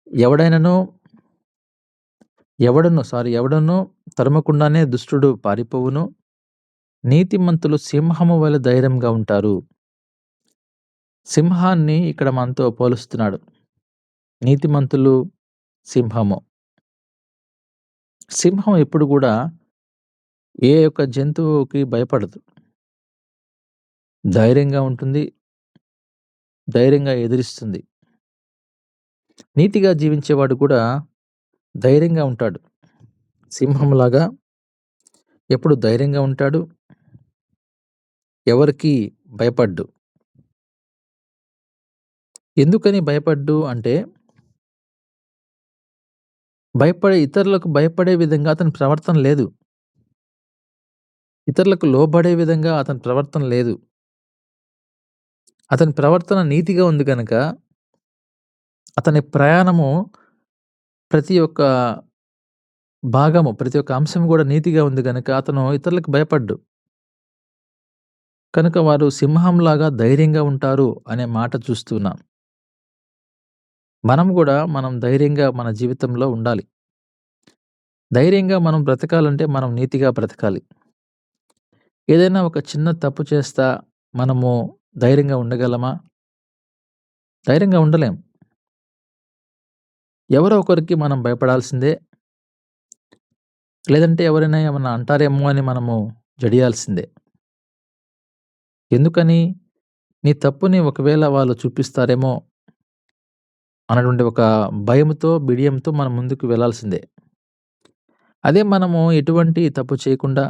ఎవడైనను ఎవడును తరుమకుండానే దుష్టుడు పారిపోవును. నీతిమంతులు సింహము వలె ధైర్యంగా ఉంటారు. సింహాన్ని ఇక్కడ మనతో పోలుస్తున్నాడు. నీతిమంతులు సింహము. సింహం ఎప్పుడు కూడా ఏ యొక్క జంతువుకి భయపడదు. ధైర్యంగా ఉంటుంది. ధైర్యంగా ఎదిరిస్తుంది. నీతిగా జీవించేవాడు కూడా ధైర్యంగా ఉంటాడు. సింహంలాగా ఎప్పుడు ధైర్యంగా ఉంటాడు. ఎవరికీ భయపడ్డు. ఎందుకని భయపడ్డు అంటే, ఇతరులకు భయపడే విధంగా అతని ప్రవర్తన లేదు. ఇతరులకు లోబడే విధంగా అతని ప్రవర్తన లేదు. అతని ప్రవర్తన నీతిగా ఉంది గనక, అతని ప్రయాణము ప్రతి ఒక్క ప్రతి ఒక్క అంశం గూడా నీతిగా ఉంది గనక అతను ఇతరులకు భయపడ్డు. కనుక వారు సింహంలాగా ధైర్యంగా ఉంటారు అనే మాట చూస్తున్నాం. మనం ధైర్యంగా మన జీవితంలో ఉండాలి. ధైర్యంగా మనం బ్రతకాలంటే మనం నీతిగా బ్రతకాలి. ఏదైనా ఒక చిన్న తప్పు చేస్తా మనము ధైర్యంగా ఉండగలమా? ధైర్యంగా ఉండలేం. ఎవరో ఒకరికి మనం భయపడాల్సిందే. లేదంటే ఎవరైనా ఏమన్నా అంటారేమో అని మనము జడియాల్సిందే. ఎందుకని? నీ తప్పుని ఒకవేళ వాళ్ళు చూపిస్తారేమో అన్నటువంటి ఒక భయంతో, బిడియంతో మనం ముందుకు వెళ్ళాల్సిందే. అదే మనము ఎటువంటి తప్పు చేయకుండా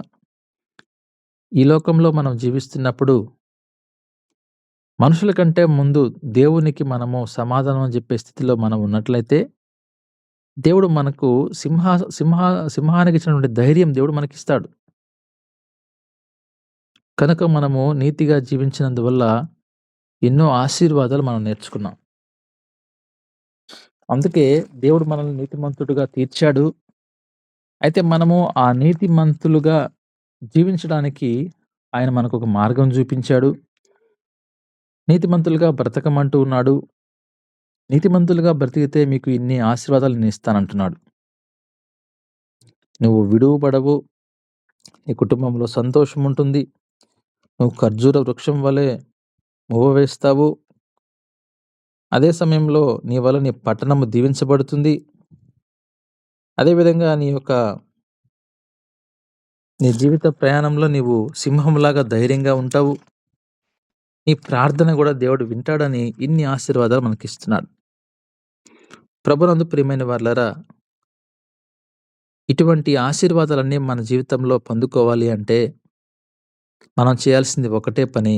ఈ లోకంలో మనం జీవిస్తున్నప్పుడు మనుషుల కంటే ముందు దేవునికి మనము సమాధానం చెప్పే స్థితిలో మనం ఉన్నట్లయితే, దేవుడు మనకు సింహానికి ఇచ్చినటువంటి ధైర్యం దేవుడు మనకిస్తాడు. కనుక మనము నీతిగా జీవించినందువల్ల ఎన్నో ఆశీర్వాదాలు మనం నేర్చుకున్నాం. అందుకే దేవుడు మనల్ని నీతిమంతుడుగా తీర్చాడు. అయితే మనము ఆ నీతిమంతులుగా జీవించడానికి ఆయన మనకొక మార్గం చూపించాడు. నీతిమంతులుగా బ్రతకమంటూ ఉన్నాడు. నీతిమంతులుగా బ్రతికితే మీకు ఇన్ని ఆశీర్వాదాలు నేనిస్తానంటున్నాడు. నువ్వు విడువబడవు. నీ కుటుంబంలో సంతోషం ఉంటుంది. నువ్వు ఖర్జూర వృక్షం వలె మువ్వ వేస్తావు. అదే సమయంలో నీ వల్ల నీ పట్టణము దీవించబడుతుంది. అదేవిధంగా నీ జీవిత ప్రయాణంలో నీవు సింహంలాగా ధైర్యంగా ఉంటావు. నీ ప్రార్థన కూడా దేవుడు వింటాడని ఇన్ని ఆశీర్వాదాలు మనకిస్తున్నాడు. ప్రభునందు ప్రియమైన వారలారా, ఇటువంటి ఆశీర్వాదాలన్నీ మన జీవితంలో పొందుకోవాలి అంటే మనం చేయాల్సింది ఒకటే పని,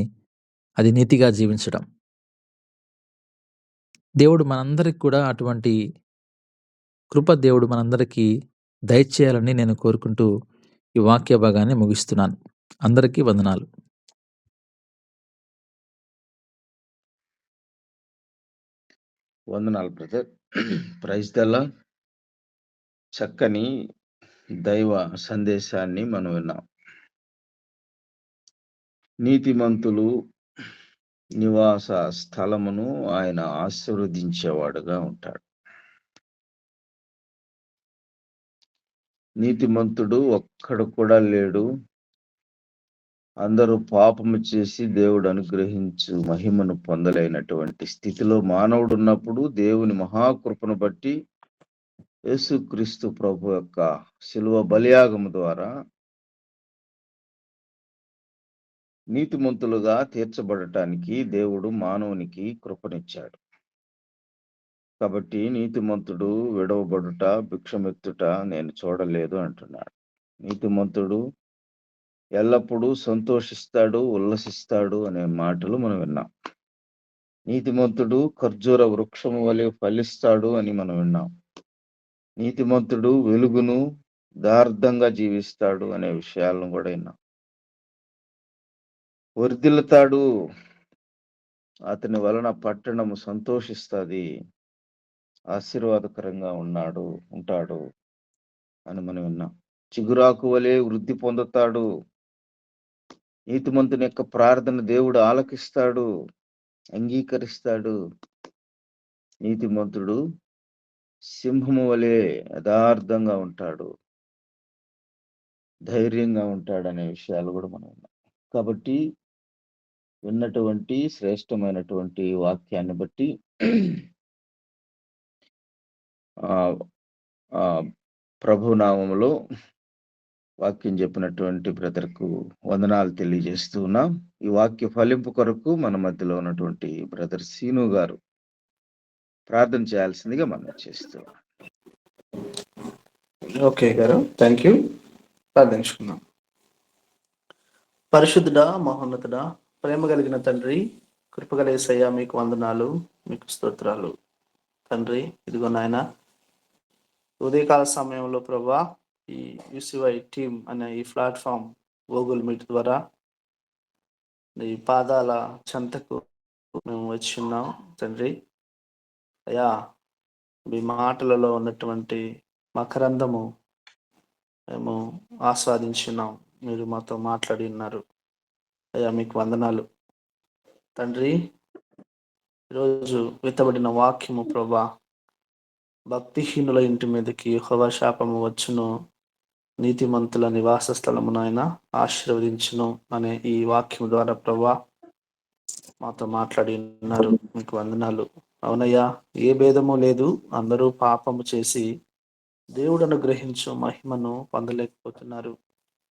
అది నీతిగా జీవించడం. దేవుడు మనందరికి కూడా అటువంటి కృప దేవుడు మనందరికీ దయచేయాలని నేను కోరుకుంటూ ఈ వాక్య భాగాన్ని ముగిస్తున్నాను. అందరికీ వందనాలు. వందనాలు బ్రదర్. ప్రైజ్ దల్లా. చక్కని దైవ సందేశాన్ని మనం విన్నాం. నీతిమంతులు నివాస స్థలమును ఆయన ఆశీర్వదించేవాడుగా ఉంటాడు. నీతిమంతుడు ఒక్కడు కూడా లేడు. అందరూ పాపము చేసి దేవుడు అనుగ్రహించు మహిమను పొందలేనటువంటి స్థితిలో మానవుడు ఉన్నప్పుడు దేవుని మహాకృపను బట్టి యేసుక్రీస్తు ప్రభు యొక్క శిలువ బలియాగము ద్వారా నీతిమంతులుగా తీర్చబడటానికి దేవుడు మానవునికి కృపనిచ్చాడు. కాబట్టి నీతిమంతుడు విడవబడుట, భిక్షమెత్తుట నేను చూడలేదు అంటున్నాడు. నీతిమంతుడు ఎల్లప్పుడూ సంతోషిస్తాడు, ఉల్లసిస్తాడు అనే మాటలు మనం విన్నాం. నీతిమంతుడు ఖర్జూర వృక్షము వలె ఫలిస్తాడు అని మనం విన్నాం. నీతిమంతుడు వెలుగును దార్థంగా జీవిస్తాడు అనే విషయాలను కూడా విన్నాం. వర్ధిల్లుతాడు, అతని వలన పట్టణము సంతోషిస్తుంది, ఆశీర్వాదకరంగా ఉంటాడు అని మనం విన్నాం. చిగురాకు వలె వృద్ధి పొందుతాడు. నీతిమంతుని యొక్క ప్రార్థన దేవుడు ఆలకిస్తాడు, అంగీకరిస్తాడు. నీతిమంతుడు సింహము వలె యథార్థంగా ఉంటాడు, ధైర్యంగా ఉంటాడు అనే విషయాలు కూడా మనం విన్నాం. కాబట్టి విన్నటువంటి శ్రేష్టమైనటువంటి వాక్యాన్ని బట్టి ప్రభునామములో వాక్యం చెప్పినటువంటి బ్రదర్కు వందనాలు తెలియజేస్తూ ఉన్నాం. ఈ వాక్య ఫలింపు కొరకు మన మధ్యలో ఉన్నటువంటి బ్రదర్ సీను గారు ప్రార్థన చేయాల్సిందిగా మనం చేస్తూ. ఓకే గారు, థ్యాంక్ యూ. ప్రార్థించుకుందాం. పరిశుద్ధుడా, మహోన్నతుడా, ప్రేమ కలిగిన తండ్రి, కృపగల యేసయ్య, మీకు వందనాలు, మీకు స్తోత్రాలు తండ్రి. ఇదిగో నాయన, ఉదయకాల సమయంలో ప్రభా, ఈ యూసీవై టీమ్ అనే ఈ ప్లాట్ఫామ్ గూగుల్ మీట్ ద్వారా ఈ పాదాల చెంతకు మేము వచ్చి ఉన్నాం తండ్రి. అయ్యా, మీ మాటలలో ఉన్నటువంటి మకరందము మేము ఆస్వాదించున్నాం. మీరు మాతో మాట్లాడి ఉన్నారు. అయ్యా, మీకు వందనాలు తండ్రి. ఈరోజు విత్తబడిన వాక్యము ప్రభా, భక్తిహీనుల ఇంటి మీదకి యెహోవా శాపము వచ్చును, నీతిమంతుల నివాస స్థలమును ఆయన ఆశీర్వదించును అనే ఈ వాక్యం ద్వారా ప్రభా మాతో మాట్లాడి ఉన్నారు. మీకు వందనాలు. అవునయ్యా, ఏ భేదము లేదు. అందరూ పాపము చేసి దేవుడు అనుగ్రహించు మహిమను పొందలేకపోతున్నారు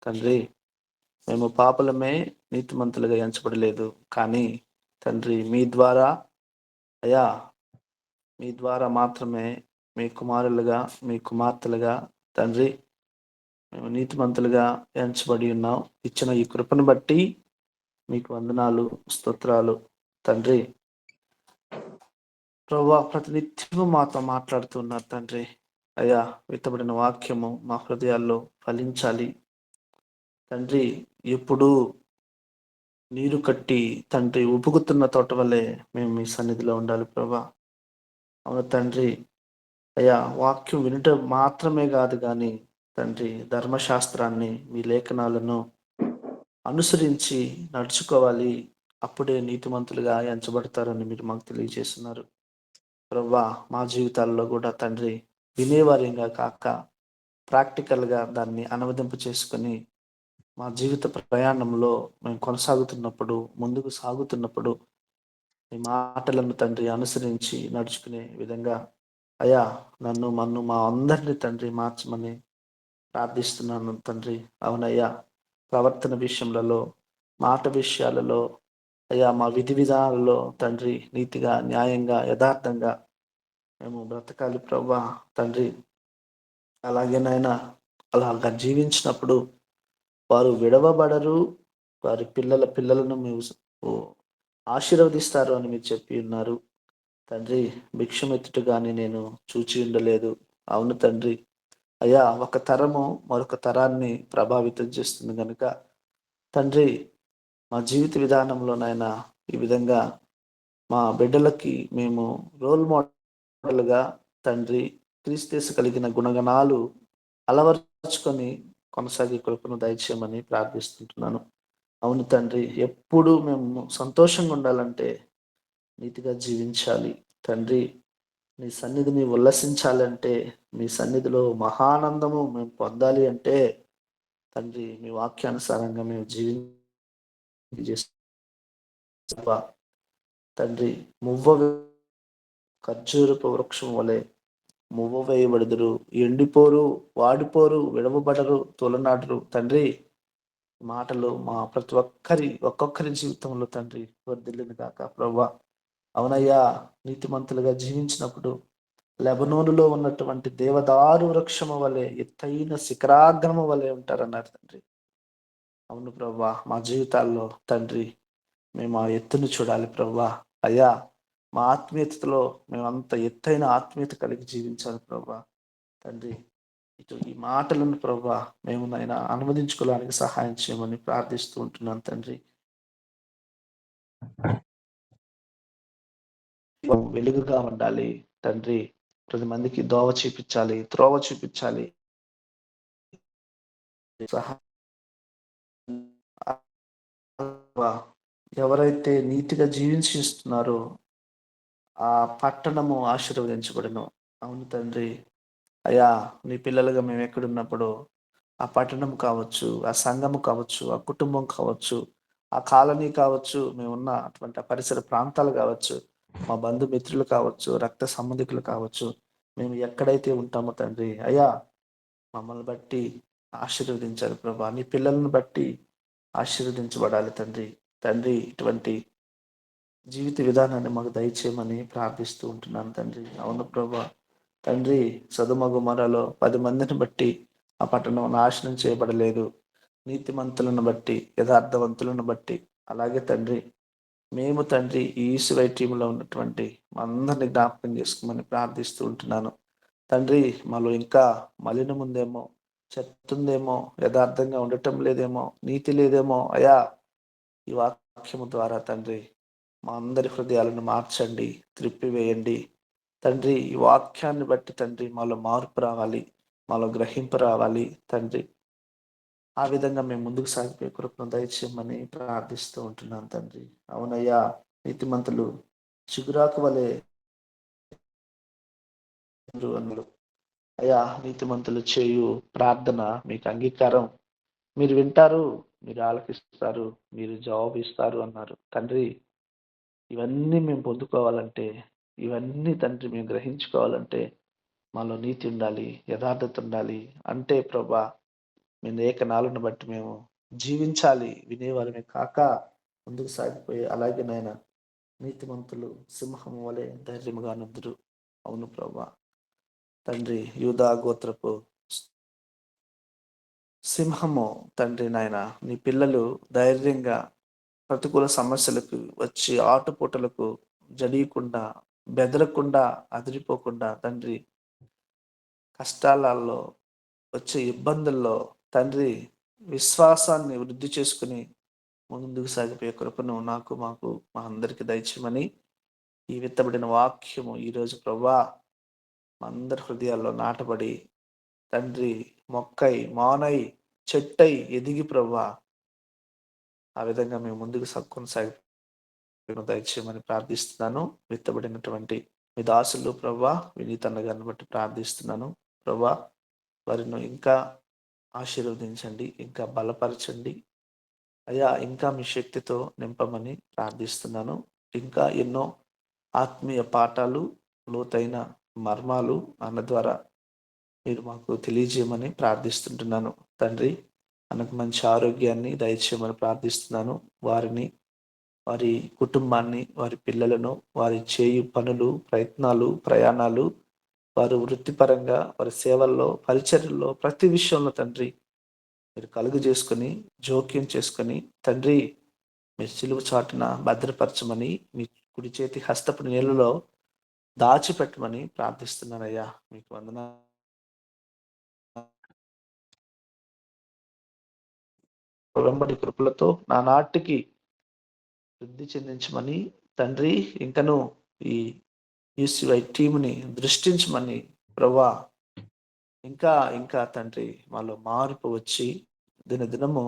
తండ్రి. మేము పాపలమే, నీతిమంతులుగా ఎంచబడలేదు. కానీ తండ్రి మీ ద్వారా అయ్యా మీ ద్వారా మాత్రమే మీ కుమారులుగా మీ కుమార్తెలుగా తండ్రి మేము నీతిమంతులుగా ఎంచబడి ఉన్నాం. ఇచ్చిన ఈ కృపను బట్టి మీకు వందనాలు, స్తోత్రాలు తండ్రి. ప్రభువా, ప్రతినిత్యము మాతో మాట్లాడుతున్నారు తండ్రి. అయ్యా, విత్తబడిన వాక్యము మా హృదయాల్లో ఫలించాలి తండ్రి. ఎప్పుడూ నీరు కట్టి తండ్రి ఉపుకుతున్న తోట వల్లే మేము మీ సన్నిధిలో ఉండాలి ప్రభా. అవును తండ్రి. అయ్యా, వాక్యం వినటం మాత్రమే కాదు కానీ తండ్రి, ధర్మశాస్త్రాన్ని మీ లేఖనాలను అనుసరించి నడుచుకోవాలి. అప్పుడే నీతిమంతులుగా ఎంచబడతారని మీరు మాకు తెలియజేస్తున్నారు ప్రభా. మా జీవితాల్లో కూడా తండ్రి వినేవారిగా కాక ప్రాక్టికల్గా దాన్ని అనువదింపు చేసుకొని మా జీవిత ప్రయాణంలో మేము కొనసాగుతున్నప్పుడు, ముందుకు సాగుతున్నప్పుడు మీ మాటలను తండ్రి అనుసరించి నడుచుకునే విధంగా అయ్యా మన్ను మా అందరినీ తండ్రి మార్చమని ప్రార్థిస్తున్నాను తండ్రి. అవునయ్యా, ప్రవర్తన విషయంలో, మాట విషయాలలో అయ్యా, మా విధి విధానాలలో తండ్రి నీతిగా, న్యాయంగా, యథార్థంగా మేము బ్రతకాలి ప్రభా తండ్రి. అలాగే నాయన, అలాగా జీవించినప్పుడు వారు విడవబడరు, వారి పిల్లలను మీరు ఆశీర్వదిస్తారు అని మీరు చెప్పి ఉన్నారు తండ్రి. భిక్షమెత్తుట కానీ నేను చూచి ఉండలేదు. అవును తండ్రి. అయ్యా, ఒక తరము మరొక తరాన్ని ప్రభావితం చేస్తుంది కనుక తండ్రి, మా జీవిత విధానంలోనైనా ఈ విధంగా మా బిడ్డలకి మేము రోల్ మోడల్గా తండ్రి క్రీస్తు కలిగిన గుణగణాలు అలవర్చుకొని కొనసాగే కృపను దయచేయమని ప్రార్థిస్తుంటున్నాను. అవును తండ్రి, ఎప్పుడు మేము సంతోషంగా ఉండాలంటే నీతిగా జీవించాలి తండ్రి. మీ సన్నిధిని ఉల్లసించాలంటే, మీ సన్నిధిలో మహానందము మేము పొందాలి అంటే తండ్రి మీ వాక్యానుసారంగా మేము తండ్రి. ఖర్జూరపు వృక్షం వలె మువ్వ వేయబడుదురు, ఎండిపోరు, వాడిపోరు, విడవబడరు, తొలనాడరు తండ్రి. మాటలు మా ప్రతి ఒక్కొక్కరి జీవితంలో తండ్రి వర్ధిల్లును కాక ప్రభా. అవునయ్యా, నీతిమంతులుగా జీవించినప్పుడు లెబనోనులో ఉన్నటువంటి దేవదారు వృక్షము వలె ఎత్తైన శిఖరాగ్రము వలె ఉంటారన్నారు తండ్రి. అవును ప్రభా, మా జీవితాల్లో తండ్రి మేము ఆ ఎత్తును చూడాలి ప్రభా. అయ్యా, మా ఆత్మీయతలో మేము అంత ఎత్తైన ఆత్మీయత కలిగి జీవించాలి ప్రభా తండ్రి. ఇటు ఈ మాటలను ప్రభా మేము నైనా అనువదించుకోవడానికి సహాయం చేయమని ప్రార్థిస్తూ ఉంటున్నాను తండ్రి. వెలుగుగా ఉండాలి తండ్రి. 10 మందికి దోవ చూపించాలి, త్రోవ చూపించాలి. ఎవరైతే నీతిగా జీవించిస్తున్నారో ఆ పట్టణము ఆశీర్వదించబడును. అవును తండ్రి. అయ్యా, నీ పిల్లలుగా మేము ఎక్కడున్నప్పుడు ఆ పట్టణం కావచ్చు, ఆ సంఘము కావచ్చు, ఆ కుటుంబం కావచ్చు, ఆ కాలనీ కావచ్చు, మేమున్న అటువంటి పరిసర ప్రాంతాలు కావచ్చు, మా బంధుమిత్రులు కావచ్చు, రక్త సంబంధికులు కావచ్చు, మేము ఎక్కడైతే ఉంటామో తండ్రి అయ్యా, మమ్మల్ని బట్టి ఆశీర్వదించాలి ప్రభా. నీ పిల్లలను బట్టి ఆశీర్వదించబడాలి తండ్రి. తండ్రి, ఇటువంటి జీవిత విధానాన్ని మాకు దయచేయమని ప్రార్థిస్తూ ఉంటున్నాను తండ్రి. అవును ప్రభా తండ్రి, సొదొమ గొమొర్రాలో 10 మందిని బట్టి ఆ పట్టణం నాశనం చేయబడలేదు. నీతిమంతులను బట్టి, యథార్థవంతులను బట్టి. అలాగే తండ్రి, మేము తండ్రి ఈ ఈసువై టీంలో ఉన్నటువంటి మా అందరినీ జ్ఞాపకం చేసుకోమని ప్రార్థిస్తూ ఉంటున్నాను తండ్రి. మాలో ఇంకా మలినం ఉందేమో, చెత్త ఉందేమో, యథార్థంగా ఉండటం లేదేమో, నీతి లేదేమో అయా, ఈ వాక్యము ద్వారా తండ్రి మా అందరి హృదయాలను మార్చండి, త్రిప్పివేయండి తండ్రి. ఈ వాక్యాన్ని బట్టి తండ్రి మాలో మార్పు రావాలి, మాలో గ్రహింపు రావాలి తండ్రి. ఆ విధంగా మేము ముందుకు సాగిపోయే కృపను దయచేయమని ప్రార్థిస్తూ ఉంటున్నాను తండ్రి. అవునయ్యా, నీతిమంతులు చిగురాకు వలె అన్నారు. అయ్యా, నీతిమంతులు చేయు ప్రార్థన మీకు అంగీకారం. మీరు వింటారు, మీరు ఆలకిస్తారు, మీరు జవాబు ఇస్తారు అన్నారు తండ్రి. ఇవన్నీ మేము పొందుకోవాలంటే, ఇవన్నీ తండ్రి మేము గ్రహించుకోవాలంటే మాలో నీతి ఉండాలి, యథార్థత ఉండాలి. అంటే ప్రభా, మీ లేఖనాలను బట్టి మేము జీవించాలి, వినేవారమే కాక ముందుకు సాగిపోయి అలాగే నాయన నీతిమంతులు సింహము వలె ధైర్యముగా నుందురు. అవును ప్రభా. తండ్రి, యూదా గోత్రపు సింహము తండ్రి నాయన, నీ పిల్లలు ధైర్యంగా ప్రతికూల సమస్యలకు వచ్చి ఆటుపోటలకు జడియకుండా, బెదరకుండా, అదిరిపోకుండా తండ్రి, కష్టాలలో వచ్చే ఇబ్బందుల్లో తండ్రి విశ్వాసాన్ని వృద్ధి చేసుకుని ముందుకు సాగిపోయే కృపను నాకు, మాకు, మా అందరికి దయచేయమని ఈ విత్తబడిన వాక్యము ఈరోజు ప్రభా మా అందరి హృదయాల్లో నాటబడి తండ్రి మొక్కై మానై చెట్టై ఎదిగి ప్రభా ఆ విధంగా మేము ముందుకు కొనసాగి దయచేయమని ప్రార్థిస్తున్నాను. విత్తబడినటువంటి మీ దాసులు ప్రభా వినీతన్న గారిని బట్టి ప్రార్థిస్తున్నాను. ప్రభా వారిని ఇంకా ఆశీర్వదించండి, ఇంకా బలపరచండి అయ్యా, ఇంకా మీ శక్తితో నింపమని ప్రార్థిస్తున్నాను. ఇంకా ఎన్నో ఆత్మీయ పాఠాలు, లోతైన మర్మాలు అన్న ద్వారా మీరు మాకు తెలియజేయమని ప్రార్థిస్తుంటున్నాను. తండ్రి, మనకు మంచి ఆరోగ్యాన్ని దయచేయమని ప్రార్థిస్తున్నాను. వారిని, వారి కుటుంబాన్ని, వారి పిల్లలను, వారి చేయు పనులు, ప్రయత్నాలు, ప్రయాణాలు, వారు వృత్తిపరంగా, వారి సేవల్లో, పరిచర్యల్లో, ప్రతి విషయంలో తండ్రి మీరు కలుగు చేసుకొని, జోక్యం చేసుకొని తండ్రి మీరు సిలువ చాటున భద్రపరచమని, మీ కుడి చేతి హస్తపు నీళ్ళలో దాచిపెట్టమని ప్రార్థిస్తున్నానయ్యా. మీకు వందనాలు. వెంబడి కృపలతో నా నాటికి వృద్ధి చెందించమని తండ్రి, ఇంకను ఈ యూసీవై టీముని దృష్టించమని ప్రభా, ఇంకా ఇంకా తండ్రి మాలో మార్పు వచ్చి దినదినము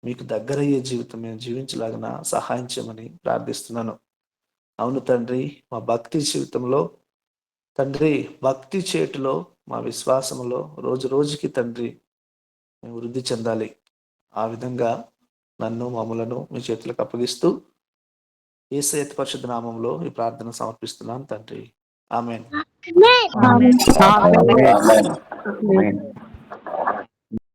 మీకు దగ్గరయ్యే జీవితం మేము జీవించలాగిన సహాయం చేయమని ప్రార్థిస్తున్నాను. అవును తండ్రి, మా భక్తి జీవితంలో తండ్రి, భక్తి చేటులో, మా విశ్వాసంలో రోజు రోజుకి తండ్రి మేము వృద్ధి చెందాలి. ఆ విధంగా నన్ను, మమ్మలను మీ చేతులకు అప్పగిస్తూ యేసయ్య పరిశుద్ధ నామంలో ఈ ప్రార్థన సమర్పిస్తున్నాను తండ్రి. ఆమేన్. ఆమేన్. ఆమేన్.